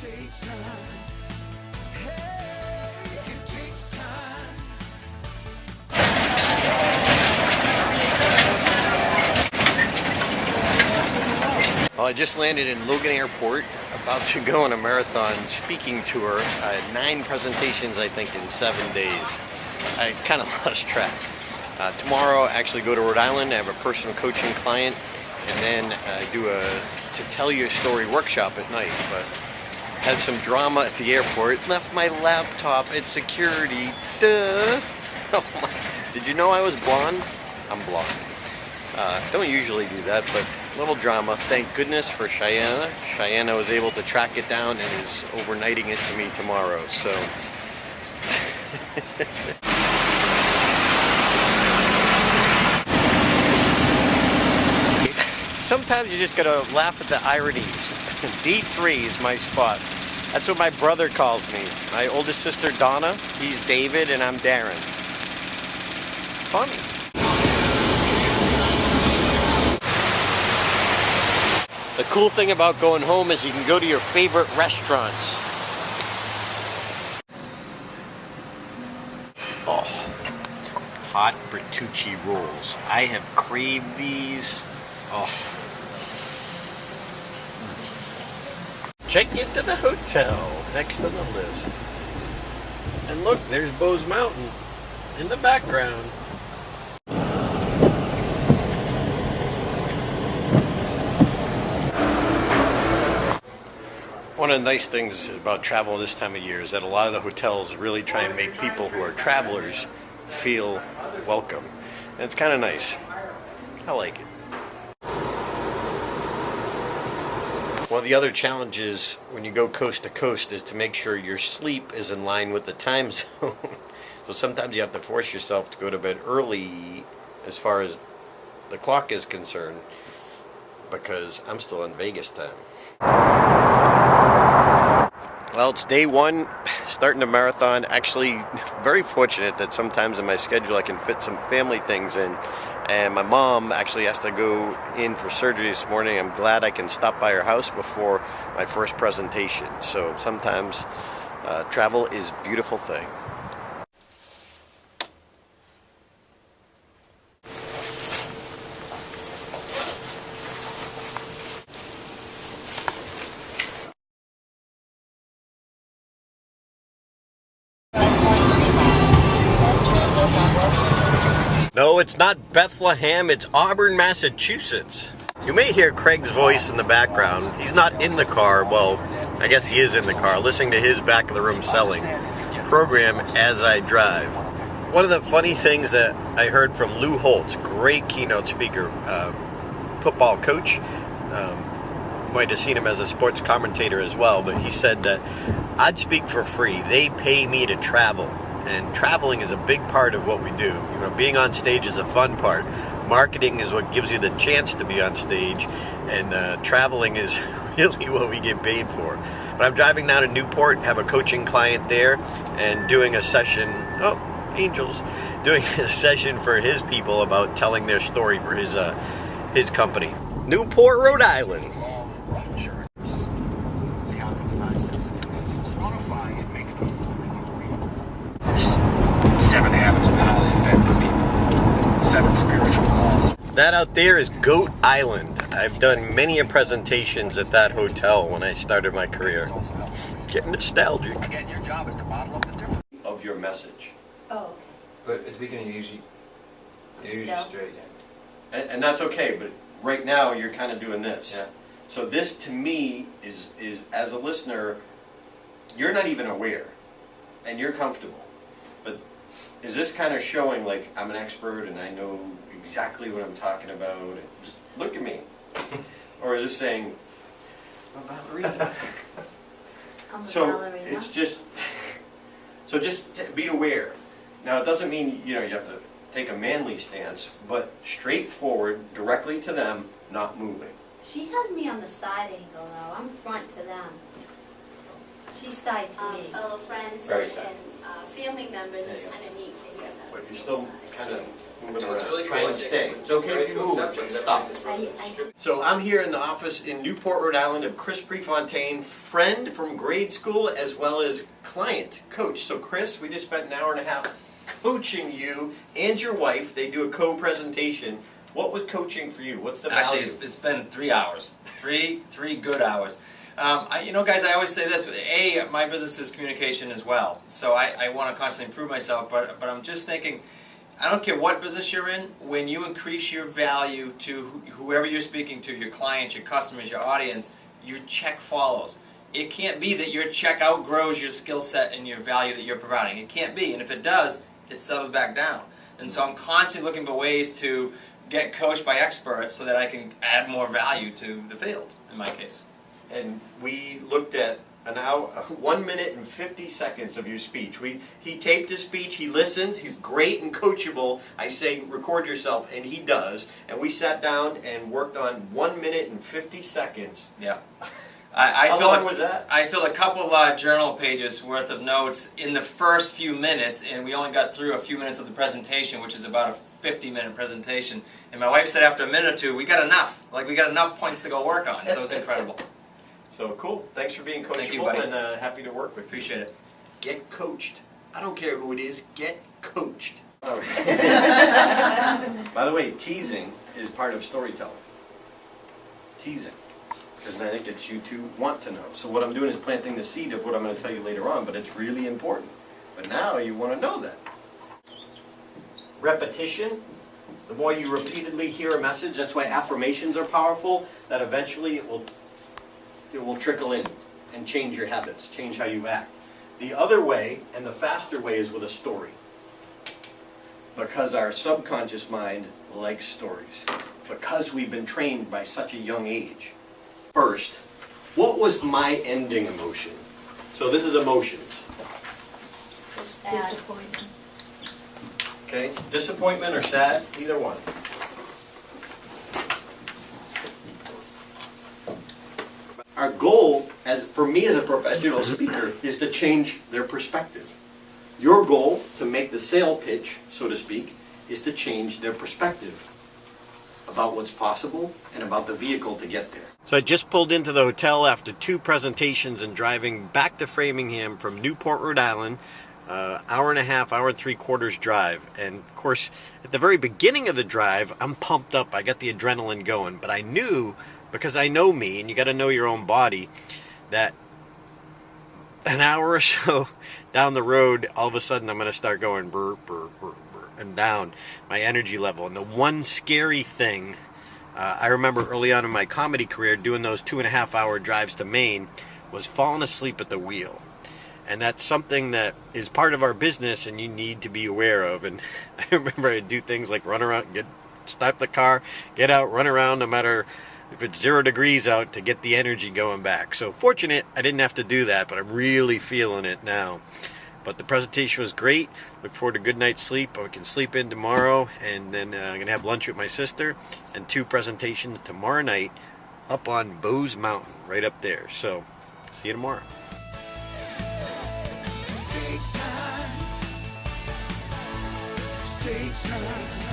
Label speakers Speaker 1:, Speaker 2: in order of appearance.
Speaker 1: takes time. Hey, it takes time.
Speaker 2: Well, I just landed in Logan Airport, about to go on a marathon speaking tour. I had 9 presentations, I think, in 7 days. I kind of lost track. Tomorrow, I actually go to Rhode Island. I have a personal coaching client, and then I do a To Tell Your Story workshop at night. But had some drama at the airport. Left my laptop at security. Duh! Oh my. Did you know I was blonde? I'm blonde. Don't usually do that, but a little drama. Thank goodness for Cheyenne. Cheyenne was able to track it down and is overnighting it to me tomorrow. So. Sometimes you just gotta laugh at the ironies. D3 is my spot. That's what my brother calls me. My oldest sister Donna, he's David, and I'm Darren. Funny. The cool thing about going home is you can go to your favorite restaurants. Oh, hot Bertucci rolls. I have craved these. Oh. Check into the hotel next on the list. And look, there's Bose Mountain in the background. One of the nice things about travel this time of year is that a lot of the hotels really try and make people who are travelers feel welcome. And it's kind of nice. I like it. One of the other challenges when you go coast to coast is to make sure your sleep is in line with the time zone. So sometimes you have to force yourself to go to bed early as far as the clock is concerned, because I'm still in Vegas time. Well, it's day 1, starting the marathon. Actually, very fortunate that sometimes in my schedule I can fit some family things in. And my mom actually has to go in for surgery this morning. I'm glad I can stop by her house before my first presentation. So sometimes travel is a beautiful thing. No, it's not Bethlehem, it's Auburn, Massachusetts. You may hear Craig's voice in the background. He's not in the car. Well, I guess he is in the car, listening to his back of the room selling program as I drive. One of the funny things that I heard from Lou Holtz, great keynote speaker, football coach, might have seen him as a sports commentator as well, but he said that I'd speak for free. They pay me to travel. And traveling is a big part of what we do. You know, being on stage is a fun part. Marketing is what gives you the chance to be on stage, and traveling is really what we get paid for. But I'm driving now to Newport, have a coaching client there, and doing a session. Oh, angels! Doing a session for his people about telling their story for his company. Newport, Rhode Island. That out there is Goat Island. I've done many a presentations at that hotel when I started my career. Getting nostalgic. Again, your job is to bottle up the difference of your message.
Speaker 3: Oh, okay.
Speaker 4: But at the beginning, you usually straight.
Speaker 2: And that's okay, but right now you're kind of doing this.
Speaker 4: Yeah.
Speaker 2: So this to me is as a listener, you're not even aware, and you're comfortable. But is this kind of showing like I'm an expert and I know exactly what I'm talking about? Just look at me. Or is this saying, I'm a ballerina?
Speaker 3: I'm a
Speaker 2: So
Speaker 3: ballerina.
Speaker 2: it's just, so just be aware. Now it doesn't mean you have to take a manly stance, but straightforward, directly to them, not moving.
Speaker 3: She has me on the side angle though. I'm front to them. She's side to me.
Speaker 5: fellow friends
Speaker 2: Very
Speaker 5: and
Speaker 2: sad.
Speaker 5: family members. It's
Speaker 2: There you
Speaker 5: kind of neat to hear them.
Speaker 2: But you're still kind of moving around.
Speaker 4: It's really
Speaker 2: Try and
Speaker 4: cool.
Speaker 2: stay. It's okay if you move, but stop. So I'm here in the office in Newport, Rhode Island of Chris Prefontaine, friend from grade school as well as client, coach. So Chris, we just spent an hour and a half coaching you and your wife. They do a co-presentation. What was coaching for you? What's the value?
Speaker 6: Actually, it's been 3 hours. Three good hours. Guys, I always say this. My business is communication as well. So I want to constantly improve myself, but I'm just thinking, I don't care what business you're in, when you increase your value to whoever you're speaking to, your clients, your customers, your audience, your check follows. It can't be that your check outgrows your skill set and your value that you're providing. It can't be. And if it does, it settles back down. And so I'm constantly looking for ways to get coached by experts so that I can add more value to the field, in my case.
Speaker 2: And we looked at an hour, 1 minute and 50 seconds of your speech. He taped his speech, he listens, he's great and coachable. I say record yourself, and he does. And we sat down and worked on 1 minute and 50 seconds.
Speaker 6: Yeah.
Speaker 2: How long was that?
Speaker 6: I filled a couple journal pages worth of notes in the first few minutes, and we only got through a few minutes of the presentation, which is about a 50-minute presentation. And my wife said after a minute or two, we got enough. Like, we got enough points to go work on. So it was incredible.
Speaker 2: So cool. Thanks for being coachable.
Speaker 6: Thank you, buddy.
Speaker 2: And happy to work with you.
Speaker 6: Appreciate it.
Speaker 2: Get coached. I don't care who it is. Get coached. By the way, teasing is part of storytelling. Teasing. Because then it gets you to want to know. So what I'm doing is planting the seed of what I'm going to tell you later on, but it's really important. But now you want to know that. Repetition. The more you repeatedly hear a message, that's why affirmations are powerful, that eventually it will trickle in and change your habits, change how you act. The other way, and the faster way, is with a story. Because our subconscious mind likes stories. Because we've been trained by such a young age. First, what was my ending emotion? So this is emotions.
Speaker 3: Disappointment.
Speaker 2: Okay? Disappointment or sad, either one. Our goal, for me as a professional speaker, is to change their perspective. Your goal, to make the sale pitch, so to speak, is to change their perspective about what's possible and about the vehicle to get there. So I just pulled into the hotel after 2 presentations and driving back to Framingham from Newport, Rhode Island. Hour and a half, hour and 3/4 drive. And of course, at the very beginning of the drive, I'm pumped up. I got the adrenaline going. But I knew, because I know me, and you got to know your own body, that an hour or so down the road, all of a sudden I'm going to start going brr, brr, brr, brr, and down my energy level. And the one scary thing, I remember early on in my comedy career doing those 2.5-hour drives to Maine, was falling asleep at the wheel. And that's something that is part of our business and you need to be aware of. And I remember I'd do things like run around, stop the car, get out, run around no matter if it's 0 degrees out to get the energy going back. So fortunate I didn't have to do that, but I'm really feeling it now. But the presentation was great. Look forward to a good night's sleep. I can sleep in tomorrow, and then I'm going to have lunch with my sister and 2 presentations tomorrow night up on Bose Mountain, right up there. So see you tomorrow.
Speaker 1: Stage time. Stage time.